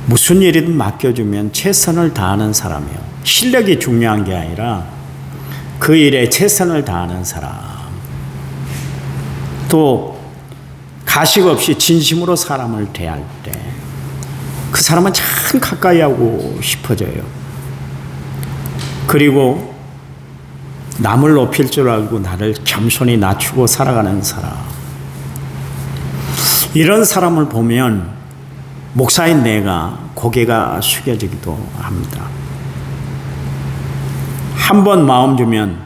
무슨 일이든 맡겨주면 최선을 다하는 사람이요. 실력이 중요한 게 아니라 그 일에 최선을 다하는 사람. 또 가식 없이 진심으로 사람을 대할 때 그 사람은 참 가까이 하고 싶어져요. 그리고 남을 높일 줄 알고 나를 겸손히 낮추고 살아가는 사람. 이런 사람을 보면 목사인 내가 고개가 숙여지기도 합니다. 한 번 마음 주면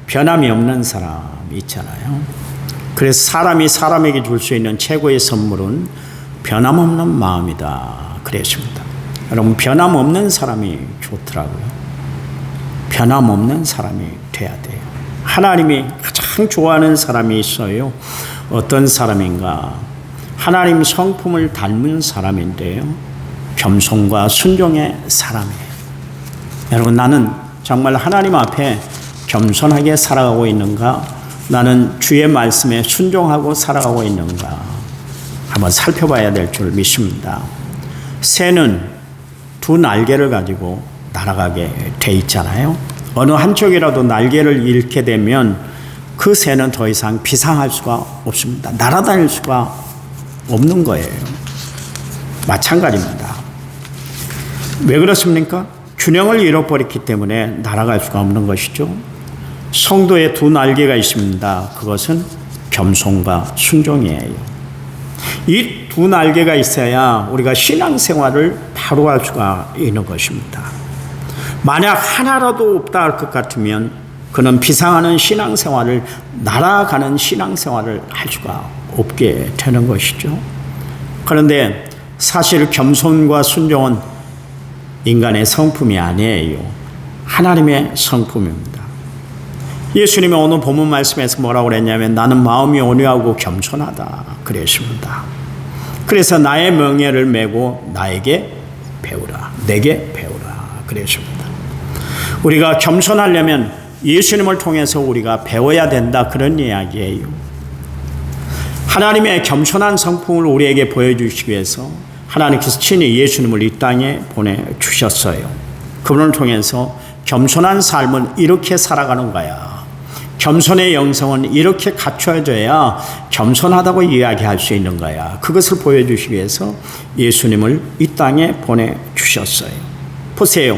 변함이 없는 사람 있잖아요. 그래서 사람이 사람에게 줄 수 있는 최고의 선물은 변함없는 마음이다 그랬습니다. 여러분, 변함없는 사람이 좋더라고요. 변함없는 사람이 돼야 돼요. 하나님이 가장 좋아하는 사람이 있어요. 어떤 사람인가? 하나님 성품을 닮은 사람인데요. 겸손과 순종의 사람이에요. 여러분, 나는 정말 하나님 앞에 겸손하게 살아가고 있는가? 나는 주의 말씀에 순종하고 살아가고 있는가? 한번 살펴봐야 될 줄 믿습니다. 새는 두 날개를 가지고 날아가게 돼 있잖아요. 어느 한쪽이라도 날개를 잃게 되면 그 새는 더 이상 비상할 수가 없습니다. 날아다닐 수가 없는 거예요. 마찬가지입니다. 왜 그렇습니까? 균형을 잃어버렸기 때문에 날아갈 수가 없는 것이죠. 성도의 두 날개가 있습니다. 그것은 겸손과 순종이에요. 이 두 날개가 있어야 우리가 신앙생활을 바로 할 수가 있는 것입니다. 만약 하나라도 없다 할 것 같으면 그는 비상하는 신앙생활을, 날아가는 신앙생활을 할 수가 없게 되는 것이죠. 그런데 사실 겸손과 순종은 인간의 성품이 아니에요. 하나님의 성품입니다. 예수님이 오늘 본문 말씀에서 뭐라고 그랬냐면 나는 마음이 온유하고 겸손하다 그랬습니다. 그래서 나의 명예를 메고 나에게 배우라, 내게 배우라 그랬습니다. 우리가 겸손하려면 예수님을 통해서 우리가 배워야 된다, 그런 이야기예요. 하나님의 겸손한 성품을 우리에게 보여주시기 위해서 하나님께서 친히 예수님을 이 땅에 보내주셨어요. 그분을 통해서 겸손한 삶은 이렇게 살아가는 거야. 겸손의 영성은 이렇게 갖춰져야 겸손하다고 이야기할 수 있는 거야. 그것을 보여주시기 위해서 예수님을 이 땅에 보내주셨어요. 보세요.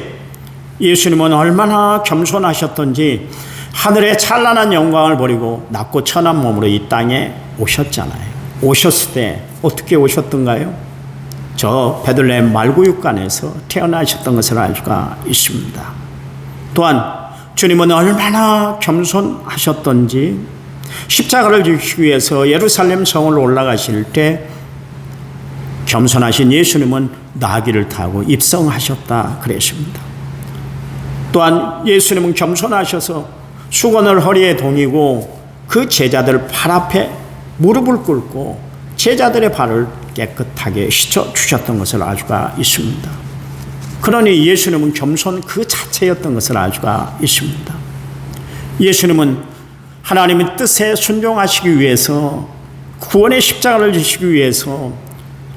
예수님은 얼마나 겸손하셨던지 하늘의 찬란한 영광을 버리고 낮고 천한 몸으로 이 땅에 오셨잖아요. 오셨을 때 어떻게 오셨던가요? 저 베들레헴 말구육간에서 태어나셨던 것을 알 수가 있습니다. 또한 주님은 얼마나 겸손하셨던지 십자가를 지시기 위해서 예루살렘 성을 올라가실 때 겸손하신 예수님은 나귀를 타고 입성하셨다 그랬습니다. 또한 예수님은 겸손하셔서 수건을 허리에 동이고 그 제자들 발 앞에 무릎을 꿇고 제자들의 발을 깨끗하게 씻어주셨던 것을 알 수가 있습니다. 그러니 예수님은 겸손 그 자체였던 것을 알 수가 있습니다. 예수님은 하나님의 뜻에 순종하시기 위해서, 구원의 십자가를 지시기 위해서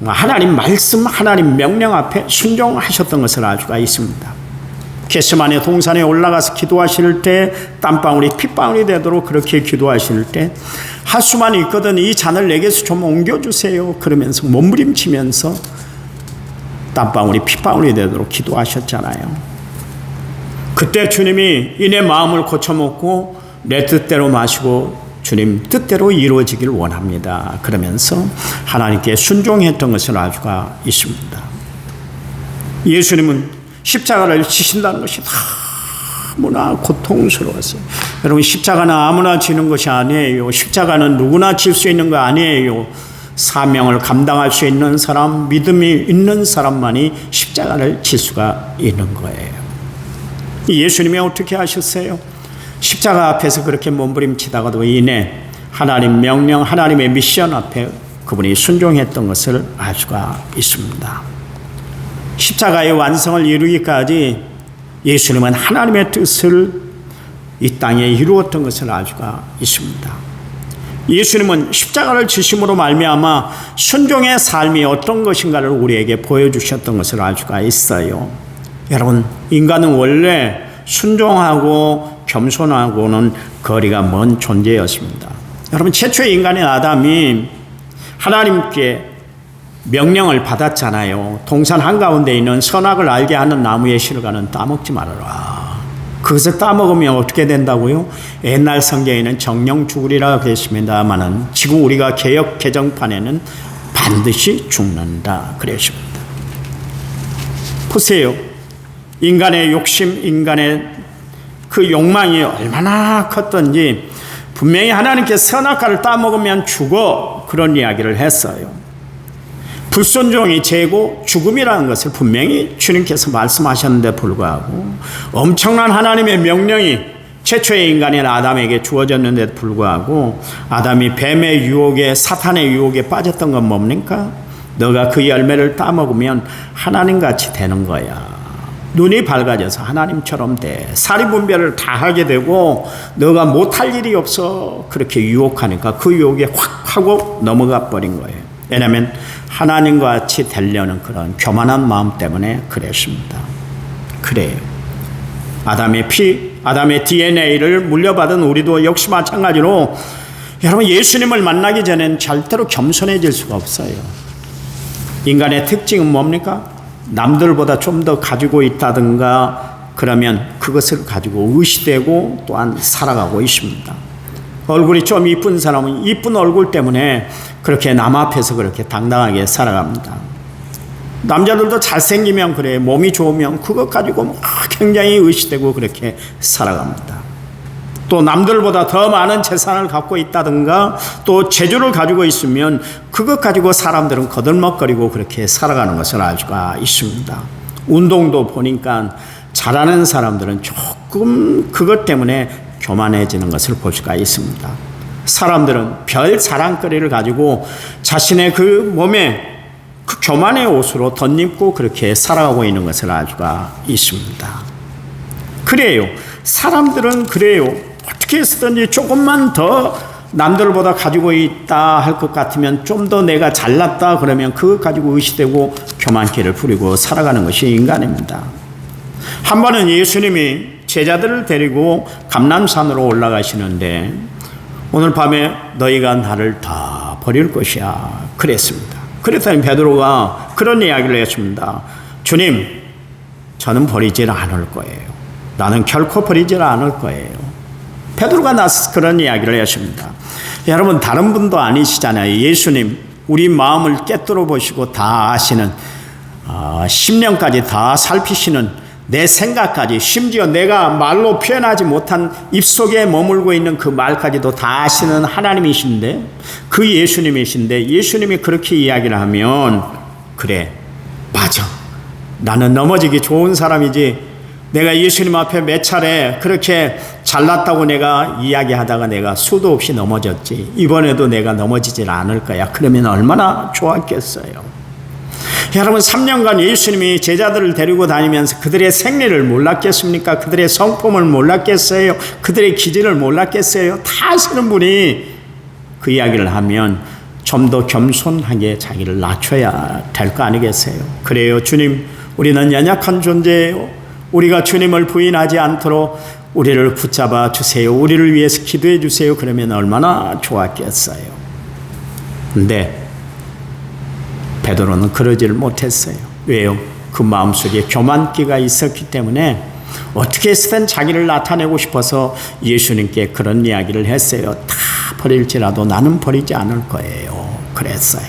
하나님 말씀, 하나님 명령 앞에 순종하셨던 것을 알 수가 있습니다. 겟세마네 동산에 올라가서 기도하실 때 땀방울이 핏방울이 되도록 그렇게 기도하실 때 할 수만 있거든 이 잔을 내게서 좀 옮겨주세요 그러면서 몸부림치면서 땀방울이 핏방울이 되도록 기도하셨잖아요. 그때 주님이 이내 마음을 고쳐먹고 내 뜻대로 마시고 주님 뜻대로 이루어지길 원합니다 그러면서 하나님께 순종했던 것을 알 수가 있습니다. 예수님은 십자가를 지신다는 것이 너무나 고통스러웠어요. 여러분, 십자가는 아무나 지는 것이 아니에요. 십자가는 누구나 질 수 있는 거 아니에요. 사명을 감당할 수 있는 사람, 믿음이 있는 사람만이 십자가를 질 수가 있는 거예요. 예수님이 어떻게 하셨어요? 십자가 앞에서 그렇게 몸부림치다가도 이내 하나님 명령, 하나님의 미션 앞에 그분이 순종했던 것을 알 수가 있습니다. 십자가의 완성을 이루기까지 예수님은 하나님의 뜻을 이 땅에 이루었던 것을 알 수가 있습니다. 예수님은 십자가를 지심으로 말미암아 순종의 삶이 어떤 것인가를 우리에게 보여주셨던 것을 알 수가 있어요. 여러분, 인간은 원래 순종하고 겸손하고는 거리가 먼 존재였습니다. 여러분, 최초의 인간인 아담이 하나님께 명령을 받았잖아요. 동산 한가운데 있는 선악을 알게 하는 나무의 실과는 따먹지 말아라. 그것을 따먹으면 어떻게 된다고요? 옛날 성경에는 정령 죽으리라 그랬습니다마는 지금 우리가 개역 개정판에는 반드시 죽는다 그랬습니다. 보세요. 인간의 욕심, 인간의 그 욕망이 얼마나 컸던지 분명히 하나님께서 선악과를 따먹으면 죽어 그런 이야기를 했어요. 불순종이 죄고 죽음이라는 것을 분명히 주님께서 말씀하셨는데 불구하고 엄청난 하나님의 명령이 최초의 인간인 아담에게 주어졌는데도 불구하고 아담이 뱀의 유혹에 사탄의 유혹에 빠졌던 건 뭡니까? 너가 그 열매를 따먹으면 하나님같이 되는 거야. 눈이 밝아져서 하나님처럼 돼. 사리분별을 다 하게 되고 너가 못할 일이 없어. 그렇게 유혹하니까 그 유혹에 확 하고 넘어가 버린 거예요. 왜냐하면 하나님과 같이 되려는 그런 교만한 마음 때문에 그랬습니다. 그래요. 아담의 피, 아담의 DNA를 물려받은 우리도 역시 마찬가지로 여러분, 예수님을 만나기 전엔 절대로 겸손해질 수가 없어요. 인간의 특징은 뭡니까? 남들보다 좀 더 가지고 있다든가 그러면 그것을 가지고 의시되고 또한 살아가고 있습니다. 얼굴이 좀 이쁜 사람은 이쁜 얼굴 때문에 그렇게 남 앞에서 그렇게 당당하게 살아갑니다. 남자들도 잘생기면 그래, 몸이 좋으면 그것 가지고 굉장히 의시되고 그렇게 살아갑니다. 또 남들보다 더 많은 재산을 갖고 있다든가 또 재주를 가지고 있으면 그것 가지고 사람들은 거들먹거리고 그렇게 살아가는 것을 알 수가 있습니다. 운동도 보니까 잘하는 사람들은 조금 그것 때문에 교만해지는 것을 볼 수가 있습니다. 사람들은 별 자랑거리를 가지고 자신의 그 몸에 그 교만의 옷으로 덧입고 그렇게 살아가고 있는 것을 알 수가 있습니다. 그래요. 사람들은 그래요. 어떻게 해서든지 조금만 더 남들보다 가지고 있다 할 것 같으면 좀 더 내가 잘났다 그러면 그것 가지고 의시되고 교만기를 부리고 살아가는 것이 인간입니다. 한 번은 예수님이 제자들을 데리고 감람산으로 올라가시는데 오늘 밤에 너희가 나를 다 버릴 것이야 그랬습니다. 그랬더니 베드로가 그런 이야기를 했습니다. 주님, 저는 버리질 않을 거예요. 나는 결코 버리질 않을 거예요. 베드로가 나서 그런 이야기를 했습니다. 여러분, 다른 분도 아니시잖아요. 예수님, 우리 마음을 꿰뚫어 보시고 다 아시는 10년까지 다 살피시는 내 생각까지 심지어 내가 말로 표현하지 못한 입속에 머물고 있는 그 말까지도 다 아시는 하나님이신데 그 예수님이신데 예수님이 그렇게 이야기를 하면 그래, 맞아. 나는 넘어지기 좋은 사람이지 내가 예수님 앞에 몇 차례 그렇게 잘났다고 내가 이야기하다가 내가 수도 없이 넘어졌지. 이번에도 내가 넘어지질 않을 거야. 그러면 얼마나 좋았겠어요. 여러분, 3년간 예수님이 제자들을 데리고 다니면서 그들의 생리를 몰랐겠습니까? 그들의 성품을 몰랐겠어요? 그들의 기질을 몰랐겠어요? 다 아시는 분이 그 이야기를 하면 좀 더 겸손하게 자기를 낮춰야 될 거 아니겠어요? 그래요, 주님, 우리는 연약한 존재예요. 우리가 주님을 부인하지 않도록 우리를 붙잡아 주세요. 우리를 위해서 기도해 주세요. 그러면 얼마나 좋았겠어요. 근데 베드로는 그러지를 못했어요. 왜요? 그 마음속에 교만기가 있었기 때문에 어떻게 해서든 자기를 나타내고 싶어서 예수님께 그런 이야기를 했어요. 다 버릴지라도 나는 버리지 않을 거예요. 그랬어요.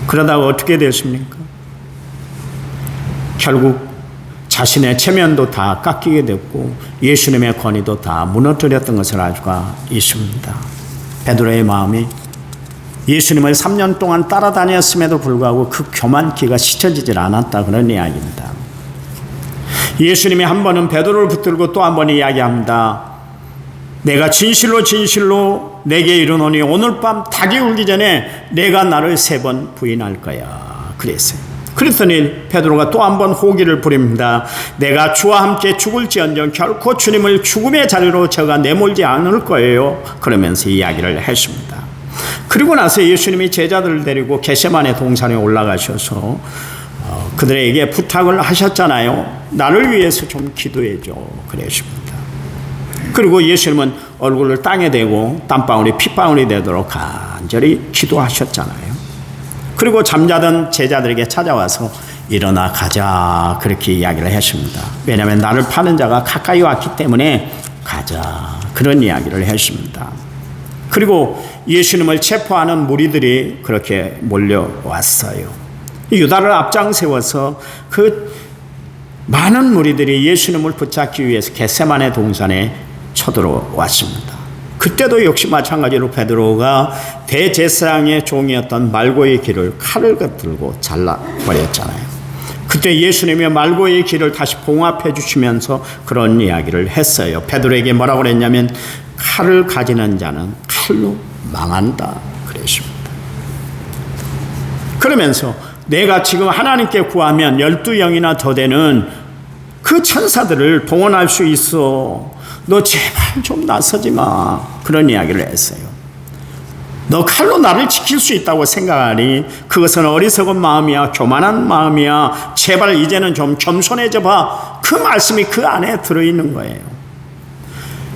그러다가 어떻게 됐습니까? 결국 자신의 체면도 다 깎이게 됐고 예수님의 권위도 다 무너뜨렸던 것을 알 수가 있습니다. 베드로의 마음이 예수님을 3년 동안 따라다녔음에도 불구하고 그 교만기가 씻어지질 않았다 그런 이야기입니다. 예수님이 한 번은 베드로를 붙들고 또 한 번 이야기합니다. 내가 진실로 진실로 내게 이르노니 오늘 밤 닭이 울기 전에 내가 나를 3번 부인할 거야 그랬어요. 그랬더니 베드로가 또 한 번 호기를 부립니다. 내가 주와 함께 죽을지언정 결코 주님을 죽음의 자리로 저가 내몰지 않을 거예요. 그러면서 이야기를 했습니다. 그리고 나서 예수님이 제자들을 데리고 겟세마네 동산에 올라가셔서 그들에게 부탁을 하셨잖아요. 나를 위해서 좀 기도해줘 그랬습니다. 그리고 예수님은 얼굴을 땅에 대고 땀방울이 핏방울이 되도록 간절히 기도하셨잖아요. 그리고 잠자던 제자들에게 찾아와서 일어나 가자 그렇게 이야기를 했습니다. 왜냐하면 나를 파는 자가 가까이 왔기 때문에 가자 그런 이야기를 했습니다. 그리고 예수님을 체포하는 무리들이 그렇게 몰려왔어요. 유다를 앞장 세워서 그 많은 무리들이 예수님을 붙잡기 위해서 겟세마네 동산에 쳐들어왔습니다. 그때도 역시 마찬가지로 베드로가 대제사장의 종이었던 말고의 길을 칼을 들고 잘라버렸잖아요. 그때 예수님이 말고의 길을 다시 봉합해 주시면서 그런 이야기를 했어요. 베드로에게 뭐라고 그랬냐면 칼을 가지는 자는 칼로 망한다 그랬습니다. 그러면서 내가 지금 하나님께 구하면 12영이나 더 되는 그 천사들을 동원할 수 있어. 너 제발 좀 나서지 마. 그런 이야기를 했어요. 너 칼로 나를 지킬 수 있다고 생각하니 그것은 어리석은 마음이야. 교만한 마음이야. 제발 이제는 좀 겸손해져 봐. 그 말씀이 그 안에 들어있는 거예요.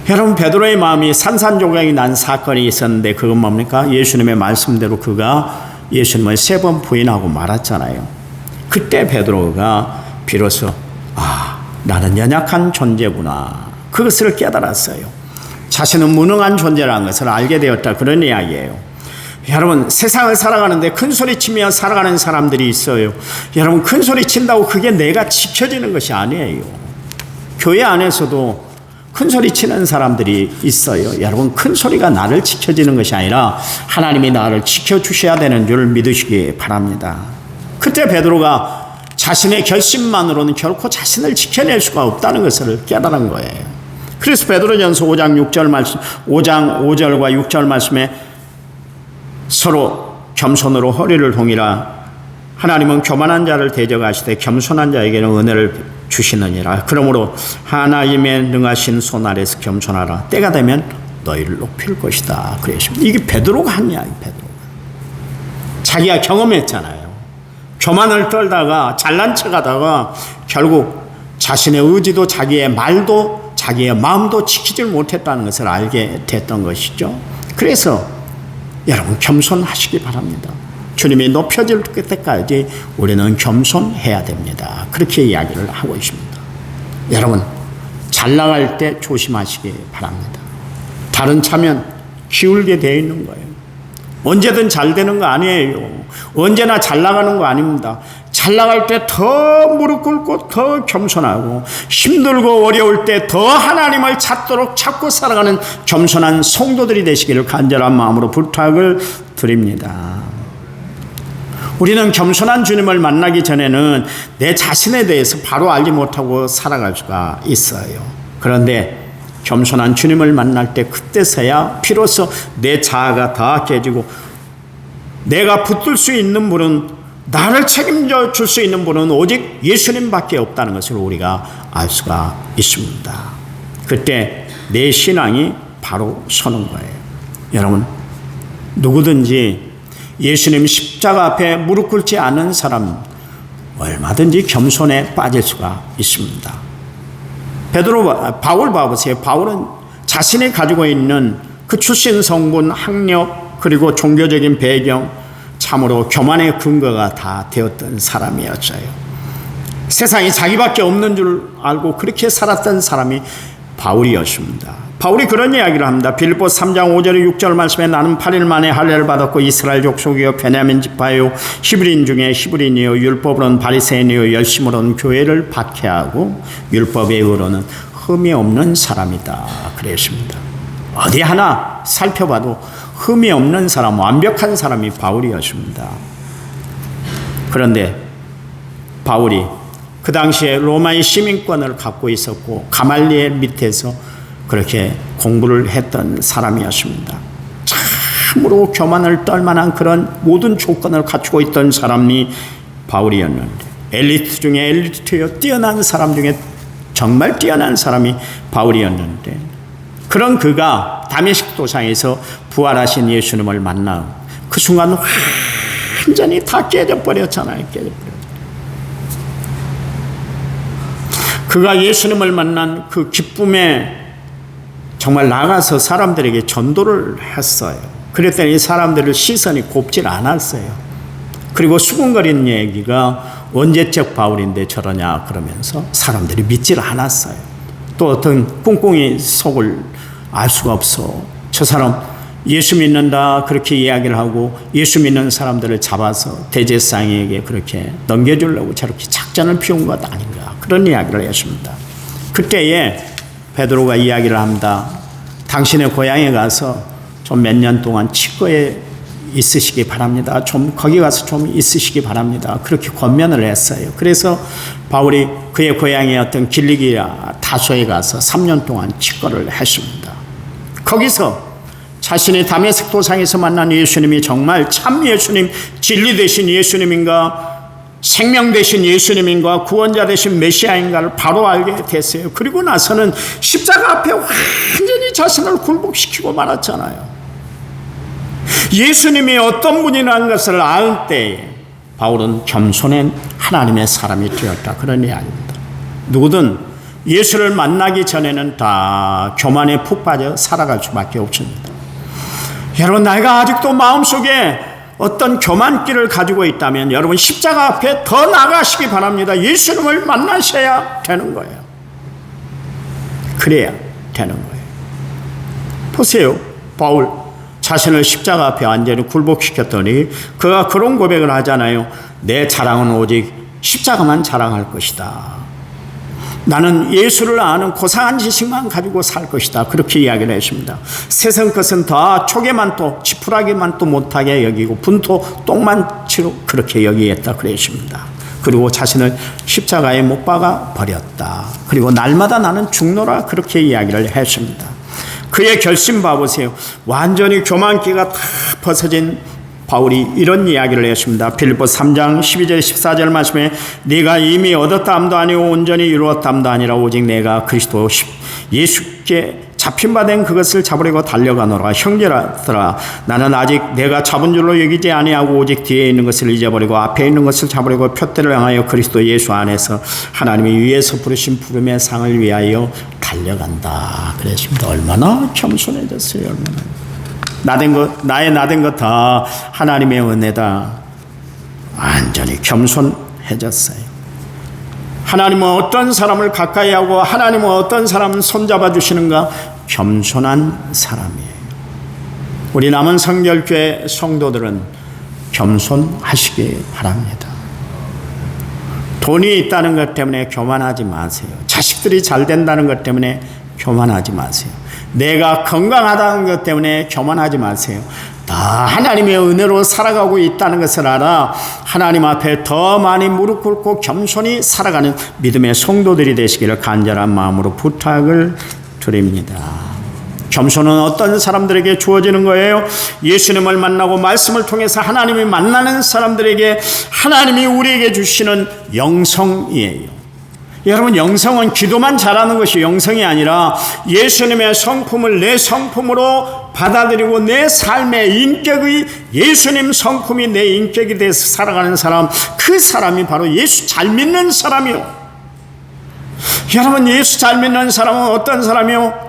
여러분 베드로의 마음이 산산조각이 난 사건이 있었는데 그건 뭡니까? 예수님의 말씀대로 그가 예수님을 3번 부인하고 말았잖아요. 그때 베드로가 비로소 나는 연약한 존재구나 그것을 깨달았어요. 자신은 무능한 존재라는 것을 알게 되었다 그런 이야기예요. 여러분 세상을 살아가는데 큰소리치며 살아가는 사람들이 있어요. 여러분 큰소리친다고 그게 내가 지켜지는 것이 아니에요. 교회 안에서도 큰소리 치는 사람들이 있어요. 여러분 큰소리가 나를 지켜지는 것이 아니라 하나님이 나를 지켜주셔야 되는 줄 믿으시기 바랍니다. 그때 베드로가 자신의 결심만으로는 결코 자신을 지켜낼 수가 없다는 것을 깨달은 거예요. 그래서 베드로전서 5장 5절과 6절 말씀에 서로 겸손으로 허리를 동이라 하나님은 교만한 자를 대적하시되 겸손한 자에게는 은혜를 주시느니라. 그러므로 하나님의 능하신 손 아래서 겸손하라. 때가 되면 너희를 높일 것이다. 그랬습니다. 이게 베드로가 한 이야기. 베드로가 자기가 경험했잖아요. 교만을 떨다가 잘난 척하다가 결국 자신의 의지도 자기의 말도 자기의 마음도 지키질 못했다는 것을 알게 됐던 것이죠. 그래서 여러분 겸손하시기 바랍니다. 주님이 높여질 때까지 우리는 겸손해야 됩니다. 그렇게 이야기를 하고 있습니다. 여러분 잘 나갈 때 조심하시기 바랍니다. 다른 차면 기울게 되어 있는 거예요. 언제든 잘 되는 거 아니에요. 언제나 잘 나가는 거 아닙니다. 잘 나갈 때 더 무릎 꿇고 더 겸손하고 힘들고 어려울 때 더 하나님을 찾고 살아가는 겸손한 성도들이 되시기를 간절한 마음으로 부탁을 드립니다. 우리는 겸손한 주님을 만나기 전에는 내 자신에 대해서 바로 알지 못하고 살아갈 수가 있어요. 그런데 겸손한 주님을 만날 때 그때서야 비로소 내 자아가 다 깨지고 내가 붙들 수 있는 분은 나를 책임져 줄 수 있는 분은 오직 예수님밖에 없다는 것을 우리가 알 수가 있습니다. 그때 내 신앙이 바로 서는 거예요. 여러분 누구든지 예수님 십자가 앞에 무릎 꿇지 않은 사람 얼마든지 겸손에 빠질 수가 있습니다. 바울 봐보세요. 바울은 자신이 가지고 있는 그 출신 성분, 학력 그리고 종교적인 배경 참으로 교만의 근거가 다 되었던 사람이었어요. 세상에 자기밖에 없는 줄 알고 그렇게 살았던 사람이 바울이었습니다. 바울이 그런 이야기를 합니다. 빌립보서 3장 5절 6절 말씀에 나는 8일 만에 할례를 받았고 이스라엘 족속이요 베냐민 지파요 히브리인 중에 히브리인이요 율법으로는 바리새인이요 열심으로는 교회를 박해하고 율법의 의로는 흠이 없는 사람이다 그랬습니다. 어디 하나 살펴봐도 흠이 없는 사람, 완벽한 사람이 바울이었습니다. 그런데 바울이 그 당시에 로마의 시민권을 갖고 있었고 가말리엘 밑에서 그렇게 공부를 했던 사람이었습니다. 참으로 교만을 떨만한 그런 모든 조건을 갖추고 있던 사람이 바울이었는데, 엘리트 중에 엘리트요, 뛰어난 사람 중에 정말 뛰어난 사람이 바울이었는데, 그런 그가 다메섹 도상에서 부활하신 예수님을 만나 그 순간 완전히 다 깨져버렸잖아요. 그가 예수님을 만난 그 기쁨에 정말 나가서 사람들에게 전도를 했어요. 그랬더니 사람들의 시선이 곱질 않았어요. 그리고 수군거리는 얘기가 언제적 바울인데 저러냐 그러면서 사람들이 믿질 않았어요. 또 어떤 꿍꿍이 속을 알 수가 없어. 저 사람 예수 믿는다 그렇게 이야기를 하고 예수 믿는 사람들을 잡아서 대제사장에게 그렇게 넘겨주려고 저렇게 작전을 피운 것 아닌가, 그런 이야기를 했습니다. 그때에 베드로가 이야기를 합니다. 당신의 고향에 가서 좀 몇 년 동안 치과에 있으시기 바랍니다. 좀 거기 가서 좀 있으시기 바랍니다. 그렇게 권면을 했어요. 그래서 바울이 그의 고향의 어떤 길리기아 다소에 가서 3년 동안 치과를 했습니다. 거기서 자신이 다메섹 도상에서 만난 예수님이 정말 참 예수님, 진리 되신 예수님인가, 생명 되신 예수님인가, 구원자 되신 메시아인가를 바로 알게 됐어요. 그리고 나서는 십자가 앞에 완전히 자신을 굴복시키고 말았잖아요. 예수님이 어떤 분이라는 것을 알 때에 바울은 겸손한 하나님의 사람이 되었다, 그런 이야기입니다. 누구든 예수를 만나기 전에는 다 교만에 푹 빠져 살아갈 수밖에 없습니다. 여러분, 내가 아직도 마음속에 어떤 교만기를 가지고 있다면 여러분 십자가 앞에 더 나가시기 바랍니다. 예수님을 만나셔야 되는 거예요. 그래야 되는 거예요. 보세요. 바울 자신을 십자가 앞에 완전히 굴복시켰더니 그가 그런 고백을 하잖아요. 내 자랑은 오직 십자가만 자랑할 것이다. 나는 예수를 아는 고상한 지식만 가지고 살 것이다. 그렇게 이야기를 했습니다. 세상 것은 다 초게만 또 지푸라기만 또 못하게 여기고 분토 똥만 치로 그렇게 여기겠다 그랬습니다. 그리고 자신을 십자가에 못 박아 버렸다. 그리고 날마다 나는 죽노라 그렇게 이야기를 했습니다. 그의 결심 봐보세요. 완전히 교만기가 다 벗어진 바울이 이런 이야기를 했습니다. 빌립보 3장 12절 14절 말씀에 네가 이미 얻었다함도 아니고 온전히 이루었다함도 아니라 오직 내가 그리스도 예수께 잡힌 바 된 그것을 잡으려고 달려가노라. 형제라더라, 나는 아직 내가 잡은 줄로 여기지 아니하고 오직 뒤에 있는 것을 잊어버리고 앞에 있는 것을 잡으려고 표대를 향하여 그리스도 예수 안에서 하나님이 위에서 부르신 부름의 상을 위하여 달려간다 그랬습니다. 얼마나 겸손해졌어요. 얼마나 나의 나된 것 다 하나님의 은혜다. 완전히 겸손해졌어요. 하나님은 어떤 사람을 가까이 하고 하나님은 어떤 사람을 손잡아 주시는가? 겸손한 사람이에요. 우리 남은 성결교회 성도들은 겸손하시기 바랍니다. 돈이 있다는 것 때문에 교만하지 마세요. 자식들이 잘 된다는 것 때문에 교만하지 마세요. 내가 건강하다는 것 때문에 교만하지 마세요. 다 하나님의 은혜로 살아가고 있다는 것을 알아 하나님 앞에 더 많이 무릎 꿇고 겸손히 살아가는 믿음의 성도들이 되시기를 간절한 마음으로 부탁을 드립니다. 겸손은 어떤 사람들에게 주어지는 거예요? 예수님을 만나고 말씀을 통해서 하나님이 만나는 사람들에게 하나님이 우리에게 주시는 영성이에요. 여러분, 영성은 기도만 잘하는 것이 영성이 아니라 예수님의 성품을 내 성품으로 받아들이고 내 삶의 인격의 예수님 성품이 내 인격이 돼서 살아가는 사람, 그 사람이 바로 예수 잘 믿는 사람이요. 여러분, 예수 잘 믿는 사람은 어떤 사람이요?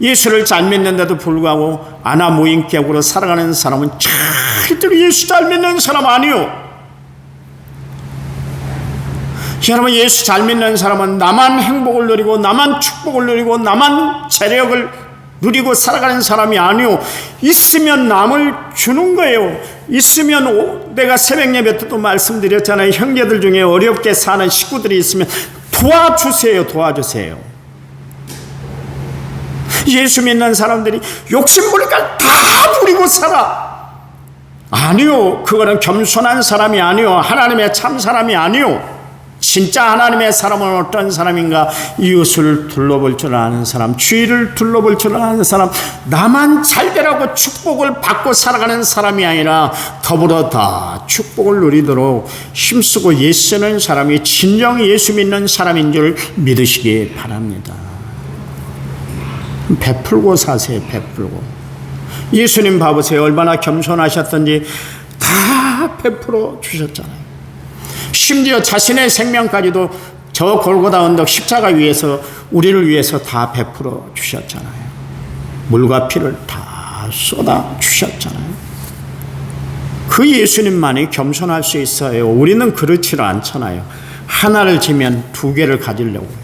예수를 잘 믿는데도 불구하고 아나무인격으로 살아가는 사람은 절대로 예수 잘 믿는 사람 아니요. 여러분, 예수 잘 믿는 사람은 나만 행복을 누리고 나만 축복을 누리고 나만 재력을 누리고 살아가는 사람이 아니요. 있으면 남을 주는 거예요. 있으면 내가 새벽 예배 때도 말씀드렸잖아요. 형제들 중에 어렵게 사는 식구들이 있으면 도와주세요. 도와주세요. 예수 믿는 사람들이 욕심 부리니까 다 부리고 살아. 아니요. 그거는 겸손한 사람이 아니요. 하나님의 참 사람이 아니요. 진짜 하나님의 사람은 어떤 사람인가? 이웃을 둘러볼 줄 아는 사람, 주위를 둘러볼 줄 아는 사람, 나만 잘 되라고 축복을 받고 살아가는 사람이 아니라 더불어 다 축복을 누리도록 힘쓰고 예쓰는 사람이 진정 예수 믿는 사람인 줄 믿으시기 바랍니다. 베풀고 사세요. 베풀고. 예수님 봐보세요. 얼마나 겸손하셨던지 다 베풀어 주셨잖아요. 심지어 자신의 생명까지도 저 골고다 언덕 십자가 위에서 우리를 위해서 다 베풀어 주셨잖아요. 물과 피를 다 쏟아 주셨잖아요. 그 예수님만이 겸손할 수 있어요. 우리는 그렇지 않잖아요. 하나를 지면 두 개를 가지려고 해요.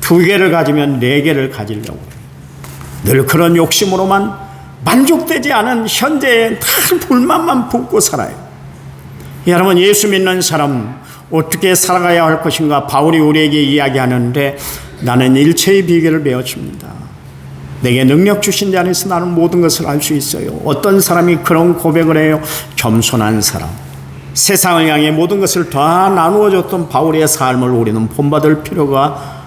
두 개를 가지면 네 개를 가지려고 해요. 늘 그런 욕심으로만 만족되지 않은 현재에 늘 불만만 품고 살아요. 여러분, 예수 믿는 사람 어떻게 살아가야 할 것인가? 바울이 우리에게 이야기하는데 나는 일체의 비결을 배웠습니다. 내게 능력 주신 자 안에서 나는 모든 것을 알 수 있어요. 어떤 사람이 그런 고백을 해요? 겸손한 사람. 세상을 향해 모든 것을 다 나누어 줬던 바울의 삶을 우리는 본받을 필요가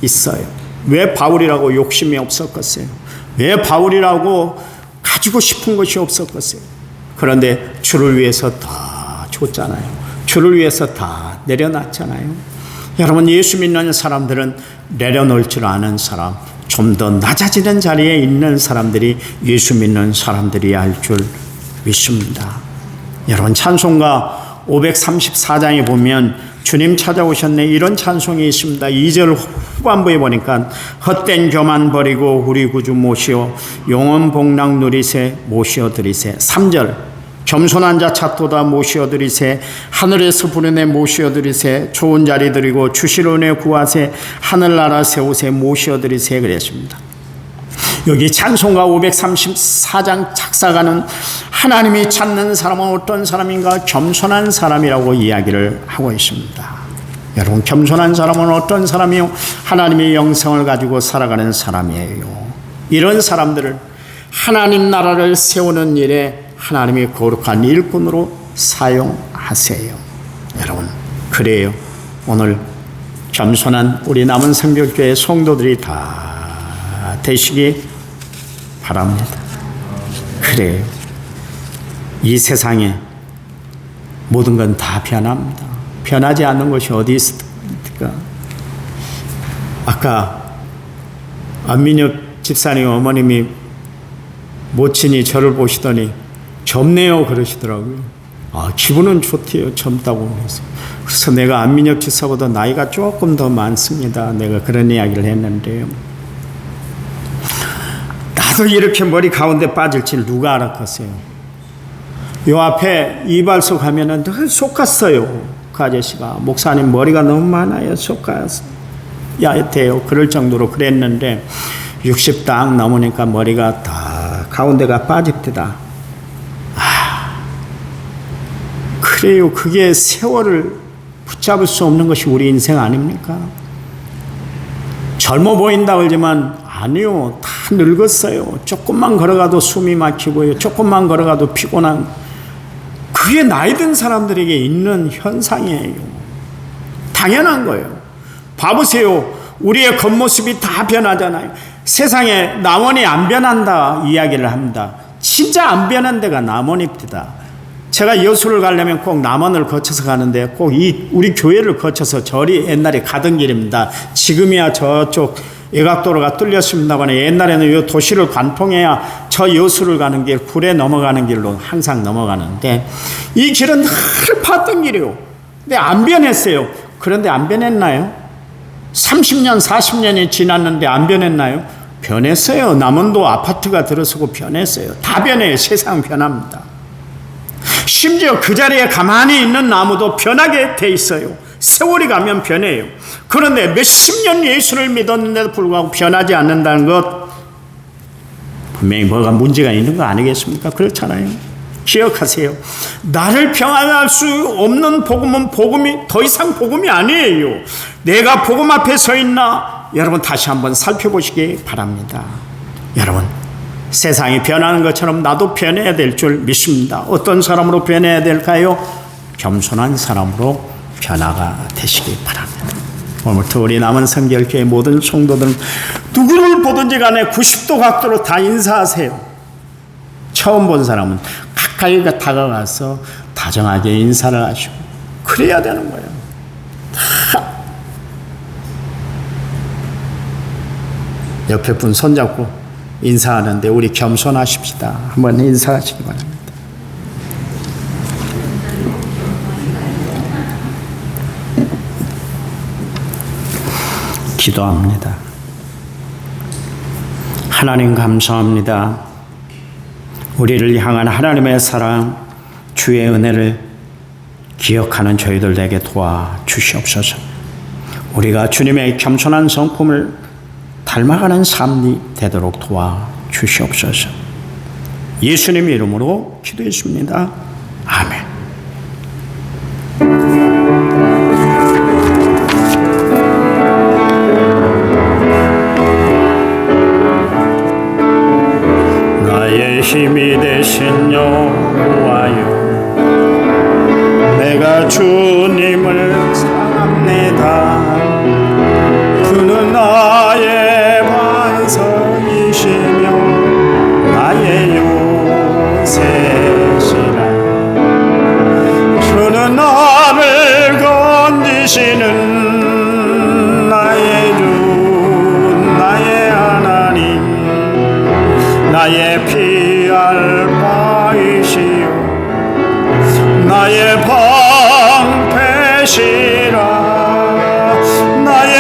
있어요. 왜 바울이라고 욕심이 없었겠어요? 왜 바울이라고 가지고 싶은 것이 없었겠어요? 그런데 주를 위해서 다 줬잖아요. 주를 위해서 다 내려놨잖아요. 여러분, 예수 믿는 사람들은 내려놓을 줄 아는 사람, 좀 더 낮아지는 자리에 있는 사람들이 예수 믿는 사람들이 알 줄 믿습니다. 여러분, 찬송가 534장에 보면 주님 찾아오셨네 이런 찬송이 있습니다. 2절 후반부에 보니까 헛된 교만 버리고 우리 구주 모시어 영원 복락 누리세 모시어 드리세. 3절 겸손한 자 찾도다 모시어 드리세. 하늘에서 부르네 모시어 드리세. 좋은 자리 드리고 주실 은혜 구하세. 하늘나라 세우세 모시어 드리세 그랬습니다. 여기 찬송가 534장 작사가는 하나님이 찾는 사람은 어떤 사람인가? 겸손한 사람이라고 이야기를 하고 있습니다. 여러분, 겸손한 사람은 어떤 사람이요? 하나님의 영성을 가지고 살아가는 사람이에요. 이런 사람들을 하나님 나라를 세우는 일에 하나님이 거룩한 일꾼으로 사용하세요. 여러분, 그래요. 오늘 겸손한 우리 남은 성벽교회 성도들이 다 되시기 바랍니다. 그래요. 이 세상에 모든 건 다 변합니다. 변하지 않는 것이 어디 있습니까? 아까 안민혁 집사님 어머님이 모친이 저를 보시더니 젊네요 그러시더라고요. 아, 기분은 좋대요. 젊다고 해서. 그래서 내가 안민혁 집사보다 나이가 조금 더 많습니다. 내가 그런 이야기를 했는데요. 나도 이렇게 머리 가운데 빠질 줄 누가 알았겠어요. 요 앞에 이발소 가면은 늘 속았어요. 그 아저씨가. 목사님 머리가 너무 많아요. 속아야 돼요. 그럴 정도로 그랬는데 60 딱 넘으니까 머리가 다 가운데가 빠집니다. 그래요. 그게 세월을 붙잡을 수 없는 것이 우리 인생 아닙니까? 젊어 보인다 그러지만 아니요. 다 늙었어요. 조금만 걸어가도 숨이 막히고요. 조금만 걸어가도 피곤한, 그게 나이 든 사람들에게 있는 현상이에요. 당연한 거예요. 봐보세요. 우리의 겉모습이 다 변하잖아요. 세상에 남원이 안 변한다 이야기를 합니다. 진짜 안 변한 데가 남원입니다. 제가 여수를 가려면 꼭 남원을 거쳐서 가는데 꼭 우리 교회를 거쳐서 절이 옛날에 가던 길입니다. 지금이야 저쪽 외곽도로가 뚫렸습니다만 옛날에는 이 도시를 관통해야 저 여수를 가는 길, 굴에 넘어가는 길로 항상 넘어가는데 이 길은 늘 봤던 길이에요. 근데 안 변했어요. 그런데 안 변했나요? 30년, 40년이 지났는데 안 변했나요? 변했어요. 남원도 아파트가 들어서고 변했어요. 다 변해요. 세상 변합니다. 심지어 그 자리에 가만히 있는 나무도 변하게 돼 있어요. 세월이 가면 변해요. 그런데 몇십 년 예수를 믿었는데도 불구하고 변하지 않는다는 것, 분명히 뭐가 문제가 있는 거 아니겠습니까? 그렇잖아요. 기억하세요. 나를 평안할 수 없는 복음은 복음이 더 이상 복음이 아니에요. 내가 복음 앞에 서 있나? 여러분 다시 한번 살펴보시기 바랍니다. 여러분, 세상이 변하는 것처럼 나도 변해야 될 줄 믿습니다. 어떤 사람으로 변해야 될까요? 겸손한 사람으로 변화가 되시기 바랍니다. 오늘부터 우리 남은 성결교회 모든 성도들은 누구를 보든지 간에 90도 각도로 다 인사하세요. 처음 본 사람은 가까이 다가가서 다정하게 인사를 하시고 그래야 되는 거예요. 옆에 분 손잡고 인사하는데 우리 겸손하십시다. 한번 인사하시기 바랍니다. 기도합니다. 하나님 감사합니다. 우리를 향한 하나님의 사랑, 주의 은혜를 기억하는 저희들 되게 도와주시옵소서. 우리가 주님의 겸손한 성품을 닮아가는 삶이 되도록 도와주시옵소서. 예수님 이름으로 기도했습니다. 아멘. 나의 힘이 되신 여호와여, 내가 주님을 사랑합니다. 그는 나의 반석이시며 나의 요새시라. 그는 나를 건지시는 나의 주, 나의 하나님, 나의 피할 바이시요 나의 방패시라. 나의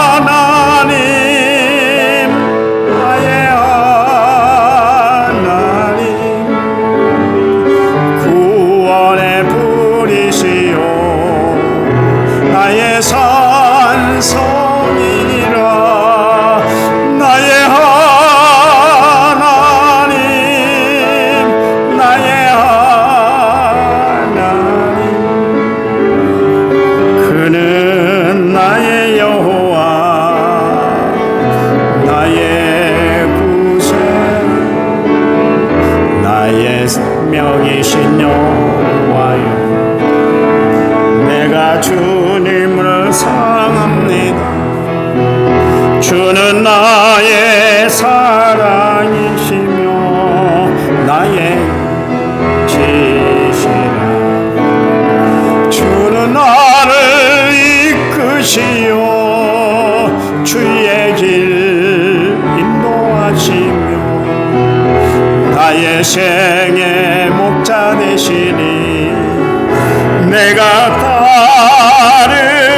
하나님, 나의 하나님, 구원의 불이시요 나의 산성이라. 나의 하나님, 나의 하나님, 그는 나의 여호와, 나의 구세, 나의 생명이신 여호와여, 내가 주님을 사랑합니다. 주는 나의 사랑이시며 나의 지시라. 주는 나를 이끄시어 주의 길 인도하시며 나의 생의 목자 되시니 내가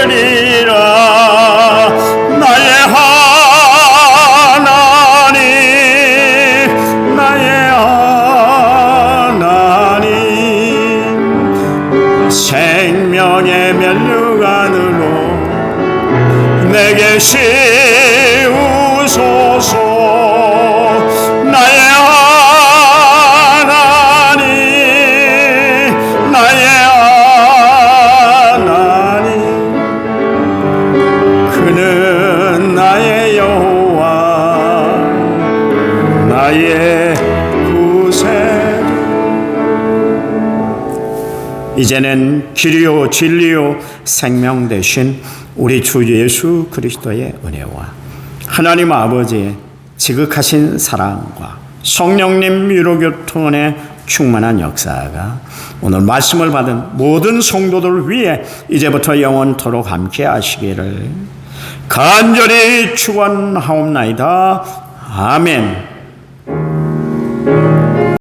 따르리라. 나의 하나님, 나의 하나님, 생명의 면류관으로 내게 씌우소서. 나의 하나님, 나의 하나님, 그는 나의 여호와, 나의 구세. 이제는 길이요 진리요 생명 되신 우리 주 예수 그리스도의 은혜와 하나님 아버지의 지극하신 사랑과 성령님 위로교통의 충만한 역사가 오늘 말씀을 받은 모든 성도들 위해 이제부터 영원토록 함께 하시기를 간절히 축원하옵나이다. 아멘.